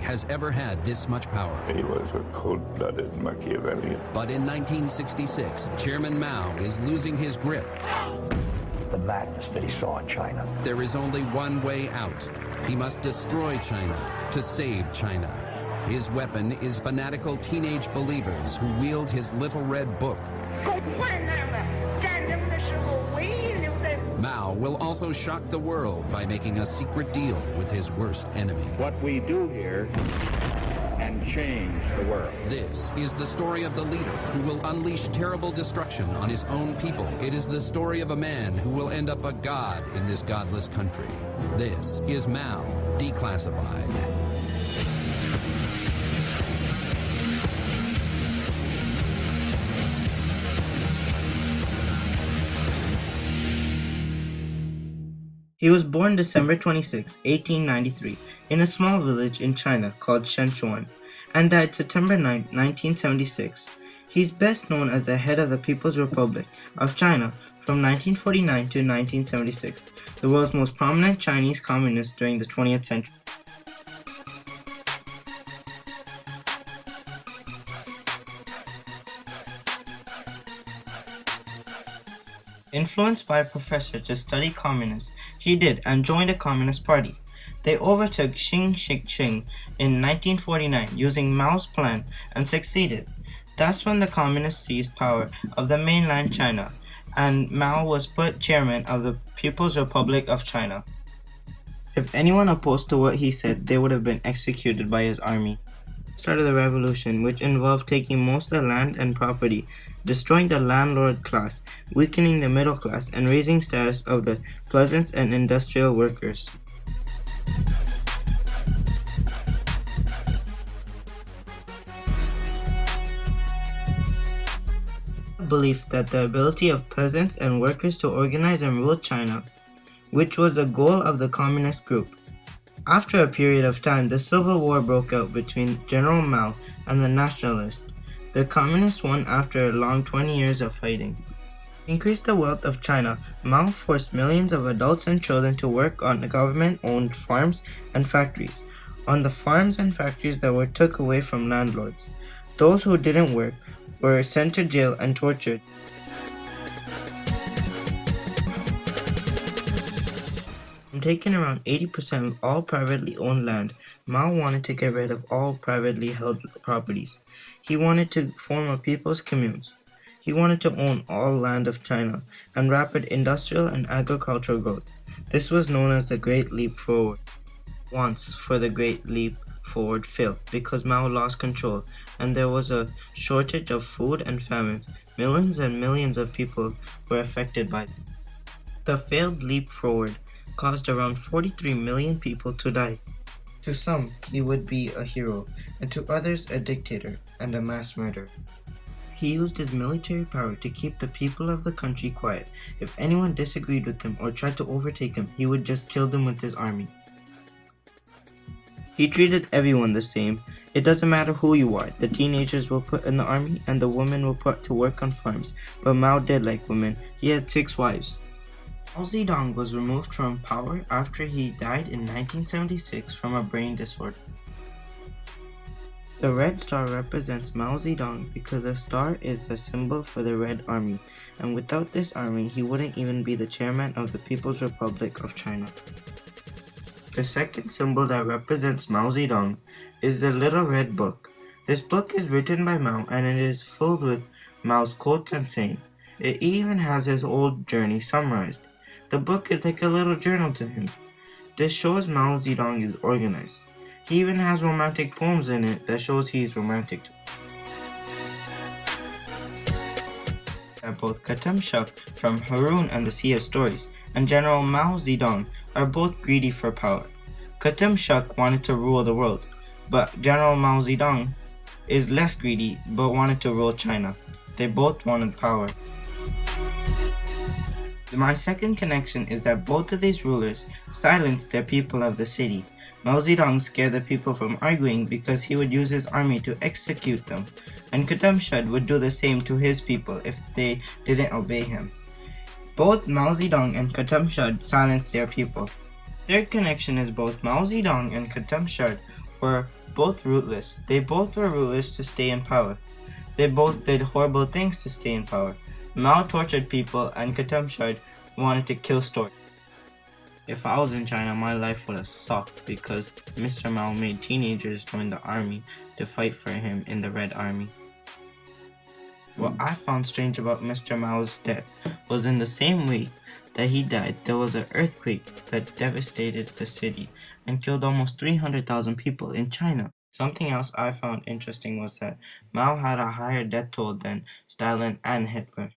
has ever had this much power. He was a cold-blooded Machiavellian. But in 1966, Chairman Mao is losing his grip. The madness that he saw in China. There is only one way out. He must destroy China to save China. His weapon is fanatical teenage believers who wield his little red book. Mao will also shock the world by making a secret deal with his worst enemy. What we do here and change the world. This is the story of the leader who will unleash terrible destruction on his own people. It is the story of a man who will end up a god in this godless country. This is Mao Declassified. He was born December 26, 1893, in a small village in China called Shenzhen, and died September 9, 1976. He is best known as the head of the People's Republic of China from 1949 to 1976, the world's most prominent Chinese communist during the 20th century. Influenced by a professor to study communists, he did and joined a communist party. They overtook Xi Jinping in 1949 using Mao's plan and succeeded. That's when the communists seized power of the mainland China, and Mao was put chairman of the People's Republic of China. If anyone opposed to what he said, they would have been executed by his army. Started the revolution, which involved taking most of the land and property, destroying the landlord class, weakening the middle class, and raising status of the peasants and industrial workers. The belief that the ability of peasants and workers to organize and rule China, which was the goal of the communist group. After a period of time, the civil war broke out between General Mao and the nationalists. The communists won after a long 20 years of fighting. To increase the wealth of China, Mao forced millions of adults and children to work on government-owned farms and factories, on the farms and factories that were took away from landlords. Those who didn't work were sent to jail and tortured. From taking around 80% of all privately owned land, Mao wanted to get rid of all privately held properties. He wanted to form a people's communes. He wanted to own all land of China and rapid industrial and agricultural growth. This was known as the Great Leap Forward. Once for the Great Leap Forward failed because Mao lost control and there was a shortage of food and famines. Millions and millions of people were affected by it. The failed leap forward caused around 43 million people to die. To some, he would be a hero, and to others a dictator and a mass murderer. He used his military power to keep the people of the country quiet. If anyone disagreed with him or tried to overtake him, he would just kill them with his army. He treated everyone the same. It doesn't matter who you are. The teenagers were put in the army and the women were put to work on farms. But Mao did like women. He had 6 wives. Mao Zedong was removed from power after he died in 1976 from a brain disorder. The red star represents Mao Zedong because the star is the symbol for the Red Army, and without this army he wouldn't even be the chairman of the People's Republic of China. The second symbol that represents Mao Zedong is the Little Red Book. This book is written by Mao and it is filled with Mao's quotes and sayings. It even has his old journey summarized. The book is like a little journal to him. This shows Mao Zedong is organized. He even has romantic poems in it that shows he is romantic too. Both Khatam Shuk from Harun and the Sea of Stories and General Mao Zedong are both greedy for power. Khatam Shuk wanted to rule the world, but General Mao Zedong is less greedy but wanted to rule China. They both wanted power. My second connection is that both of these rulers silenced their people of the city. Mao Zedong scared the people from arguing because he would use his army to execute them, and Khatam Shuk would do the same to his people if they didn't obey him. Both Mao Zedong and Khatam Shuk silenced their people. Third connection is both Mao Zedong and Khatam Shuk were both rootless. They both were rootless to stay in power. They both did horrible things to stay in power. Mao tortured people and Khademschar wanted to kill stories. If I was in China, my life would have sucked because Mr. Mao made teenagers join the army to fight for him in the Red Army. What I found strange about Mr. Mao's death was in the same week that he died, there was an earthquake that devastated the city and killed almost 300,000 people in China. Something else I found interesting was that Mao had a higher death toll than Stalin and Hitler.